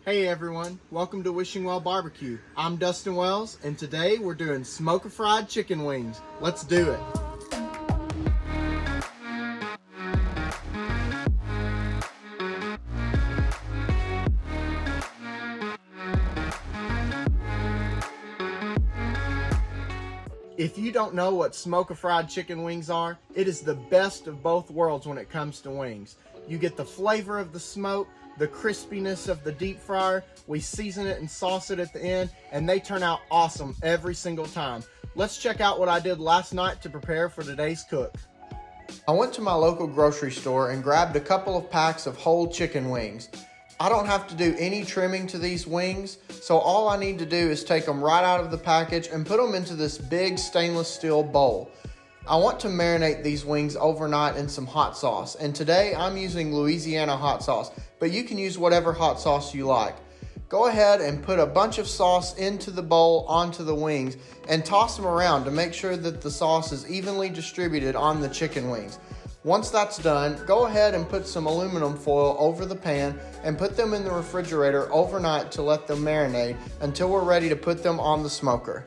Hey everyone, welcome to Wishing Well BBQ. I'm Dustin Wells, and today we're doing smoker fried chicken wings. Let's do it. If you don't know what smoker fried chicken wings are, it is the best of both worlds when it comes to wings. You get the flavor of the smoke, the crispiness of the deep fryer. We season it and sauce it at the end, and they turn out awesome every single time. Let's check out what I did last night to prepare for today's cook. I went to my local grocery store and grabbed a couple of packs of whole chicken wings. I don't have to do any trimming to these wings, so all I need to do is take them right out of the package and put them into this big stainless steel bowl. I want to marinate these wings overnight in some hot sauce, and today I'm using Louisiana Hot Sauce, but you can use whatever hot sauce you like. Go ahead and put a bunch of sauce into the bowl onto the wings and toss them around to make sure that the sauce is evenly distributed on the chicken wings. Once that's done, go ahead and put some aluminum foil over the pan and put them in the refrigerator overnight to let them marinate until we're ready to put them on the smoker.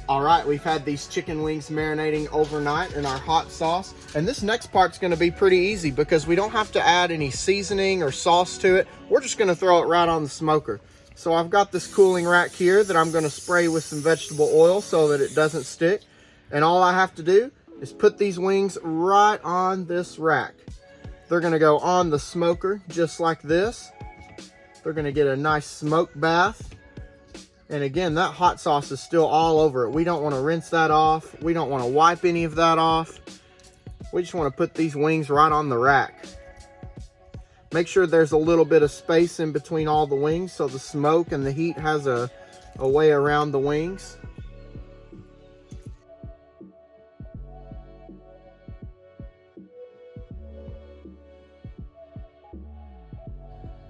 All right, we've had these chicken wings marinating overnight in our hot sauce, and this next part's gonna be pretty easy because we don't have to add any seasoning or sauce to it. We're just gonna throw it right on the smoker. So I've got this cooling rack here that I'm gonna spray with some vegetable oil so that it doesn't stick. And all I have to do is put these wings right on this rack. They're gonna go on the smoker just like this. They're gonna get a nice smoke bath. And again, that hot sauce is still all over it. We don't wanna rinse that off. We don't wanna wipe any of that off. We just wanna put these wings right on the rack. Make sure there's a little bit of space in between all the wings so the smoke and the heat has a way around the wings.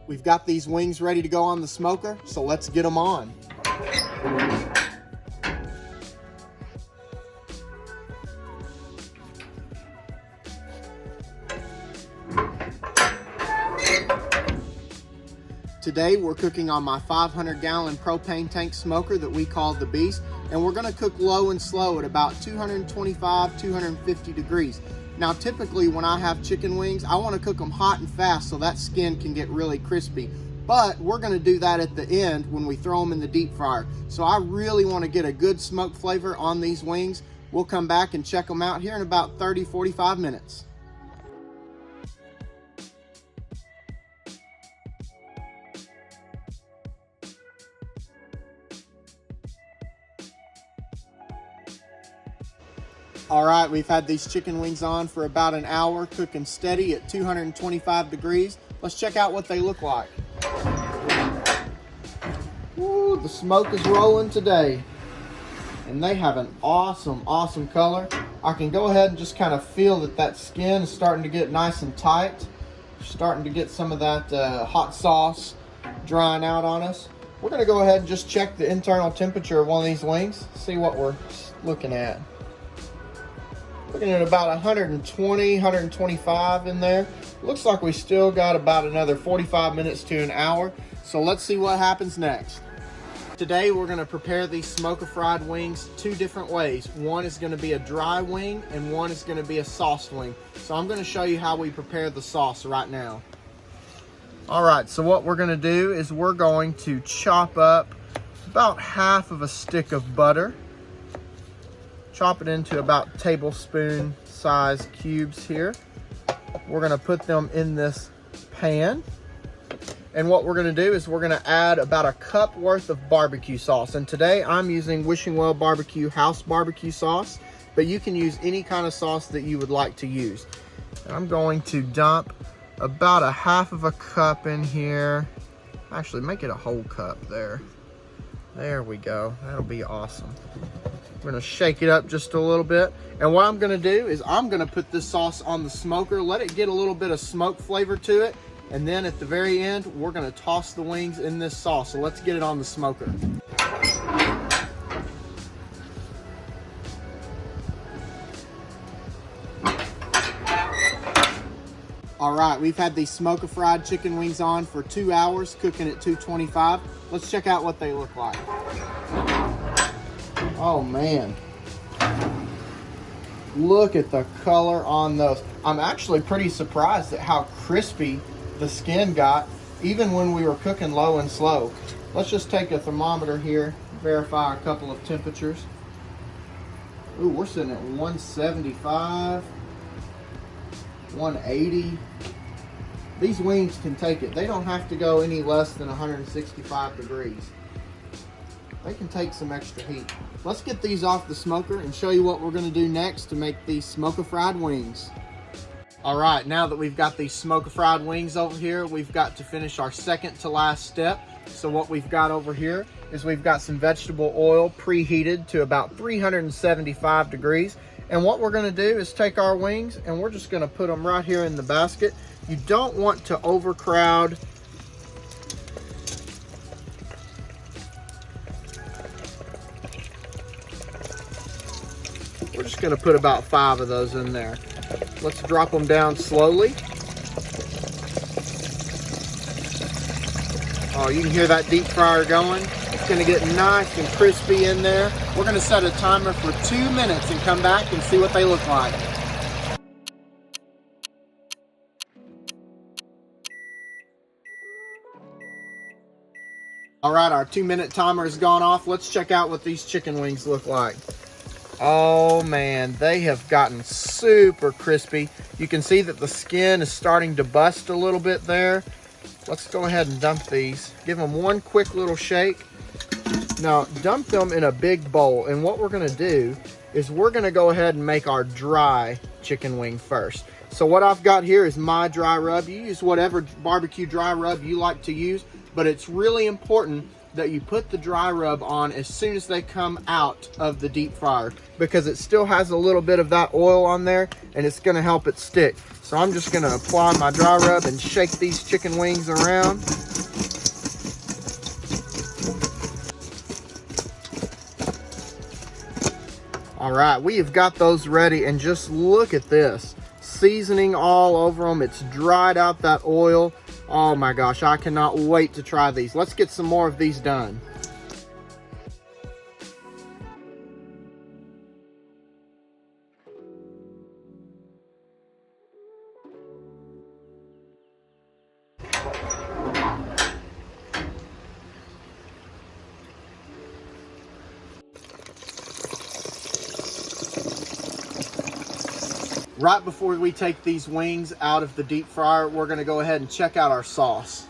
We've got these wings ready to go on the smoker, so let's get them on. Today we're cooking on my 500-gallon propane tank smoker that we call the Beast, and we're gonna cook low and slow at about 225, 250 degrees. Now typically when I have chicken wings, I wanna cook them hot and fast so that skin can get really crispy. But we're gonna do that at the end when we throw them in the deep fryer. So I really wanna get a good smoke flavor on these wings. We'll come back and check them out here in about 30, 45 minutes. All right, we've had these chicken wings on for about an hour, cooking steady at 225 degrees. Let's check out what they look like. Woo, the smoke is rolling today. And they have an awesome, awesome color. I can go ahead and just kind of feel that skin is starting to get nice and tight. Starting to get some of that hot sauce drying out on us. We're gonna go ahead and just check the internal temperature of one of these wings, see what we're looking at. Looking at about 120, 125 in there. Looks like we still got about another 45 minutes to an hour. So let's see what happens next. Today we're gonna prepare these smoker fried wings two different ways. One is gonna be a dry wing and one is gonna be a sauced wing. So I'm gonna show you how we prepare the sauce right now. All right, so what we're gonna do is we're going to chop up about half of a stick of butter. Chop it into about tablespoon size cubes here. We're gonna put them in this pan. And what we're gonna do is we're gonna add about a cup worth of barbecue sauce. And today I'm using Wishing Well BBQ house barbecue sauce, but you can use any kind of sauce that you would like to use. And I'm going to dump about a half of a cup in here. Actually, make it a whole cup there. There we go, that'll be awesome. We're gonna shake it up just a little bit. And what I'm gonna do is I'm gonna put this sauce on the smoker, let it get a little bit of smoke flavor to it. And then at the very end, we're gonna toss the wings in this sauce. So let's get it on the smoker. All right, we've had these smoker fried chicken wings on for 2 hours, cooking at 225. Let's check out what they look like. Oh man. Look at the color on those. I'm actually pretty surprised at how crispy the skin got, even when we were cooking low and slow. Let's just take a thermometer here, verify a couple of temperatures. Ooh, we're sitting at 175, 180. These wings can take it. They don't have to go any less than 165 degrees. They can take some extra heat. Let's get these off the smoker and show you what we're gonna do next to make these smoker fried wings. All right, now that we've got these smoker fried wings over here, we've got to finish our second to last step. So what we've got over here is we've got some vegetable oil preheated to about 375 degrees. And what we're gonna do is take our wings and we're just gonna put them right here in the basket. You don't want to overcrowd. We're just gonna put about 5 of those in there. Let's drop them down slowly. Oh, you can hear that deep fryer going. It's gonna get nice and crispy in there. We're gonna set a timer for 2 minutes and come back and see what they look like. All right, our 2-minute timer has gone off. Let's check out what these chicken wings look like. Oh man, they have gotten super crispy. You can see that the skin is starting to bust a little bit there. Let's go ahead and dump these. Give them one quick little shake. Now, dump them in a big bowl. And what we're gonna do is we're gonna go ahead and make our dry chicken wing first. So what I've got here is my dry rub. You use whatever barbecue dry rub you like to use, but it's really important that you put the dry rub on as soon as they come out of the deep fryer, because it still has a little bit of that oil on there and it's gonna help it stick. So I'm just gonna apply my dry rub and shake these chicken wings around. All right, we have got those ready, and just look at this. Seasoning all over them. It's dried out that oil. Oh my gosh, I cannot wait to try these. Let's get some more of these done. Right before we take these wings out of the deep fryer, we're gonna go ahead and check out our sauce.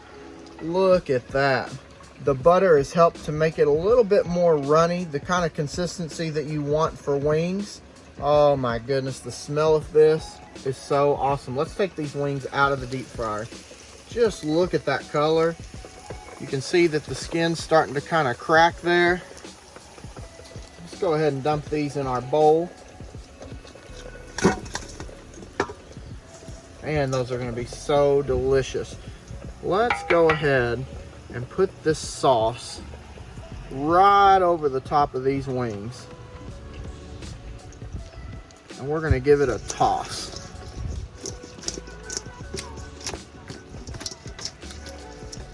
Look at that. The butter has helped to make it a little bit more runny, the kind of consistency that you want for wings. Oh my goodness, the smell of this is so awesome. Let's take these wings out of the deep fryer. Just look at that color. You can see that the skin's starting to kind of crack there. Let's go ahead and dump these in our bowl. And those are going to be so delicious. Let's go ahead and put this sauce right over the top of these wings. And we're going to give it a toss.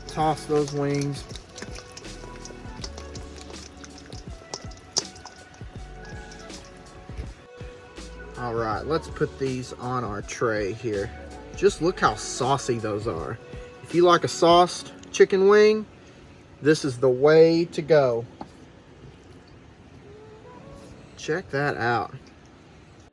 Toss those wings. All right, let's put these on our tray here. Just look how saucy those are. If you like a sauced chicken wing, this is the way to go. Check that out.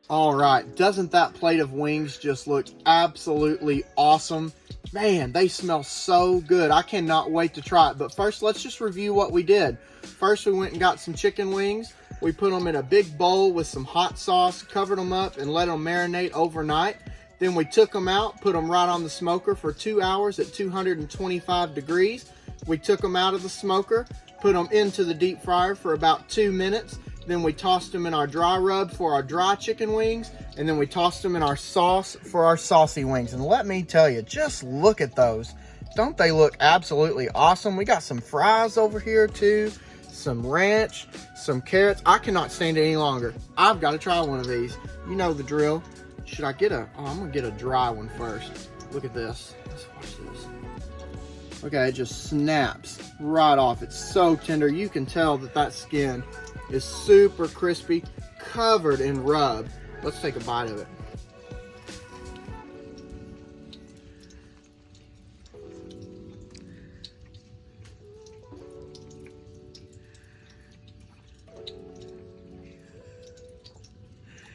All right, doesn't that plate of wings just look absolutely awesome? Man, they smell so good. I cannot wait to try it. But first, let's just review what we did. First, we went and got some chicken wings. We put them in a big bowl with some hot sauce, covered them up, and let them marinate overnight. Then we took them out, put them right on the smoker for 2 hours at 225 degrees. We took them out of the smoker, put them into the deep fryer for about 2 minutes. Then we tossed them in our dry rub for our dry chicken wings. And then we tossed them in our sauce for our saucy wings. And let me tell you, just look at those. Don't they look absolutely awesome? We got some fries over here too, some ranch, some carrots. I cannot stand it any longer. I've got to try one of these. You know the drill. Should I get I'm gonna get a dry one first. Look at this. Let's watch this. Okay, it just snaps right off. It's so tender. You can tell that that skin is super crispy, covered in rub. Let's take a bite of it.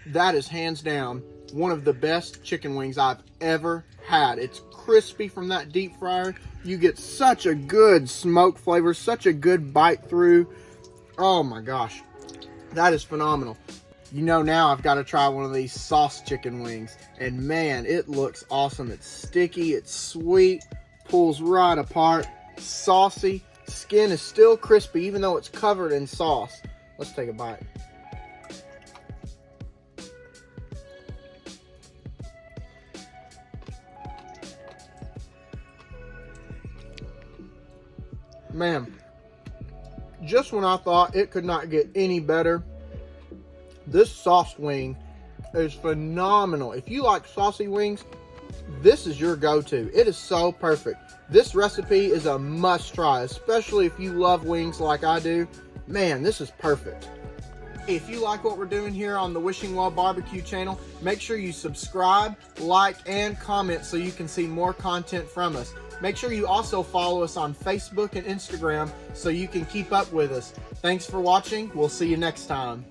That is hands down one of the best chicken wings I've ever had. It's crispy from that deep fryer. You get such a good smoke flavor, such a good bite through. Oh my gosh, that is phenomenal. You know, now I've got to try one of these sauce chicken wings, and man, it looks awesome. It's sticky, it's sweet, pulls right apart, saucy, skin is still crispy even though it's covered in sauce. Let's take a bite. Man, just when I thought it could not get any better, this sauce wing is phenomenal. If you like saucy wings, this is your go-to. It is so perfect. This recipe is a must try, especially if you love wings like I do. Man, this is perfect. If you like what we're doing here on the Wishing Well BBQ channel, make sure you subscribe, like, and comment so you can see more content from us. Make sure you also follow us on Facebook and Instagram so you can keep up with us. Thanks for watching. We'll see you next time.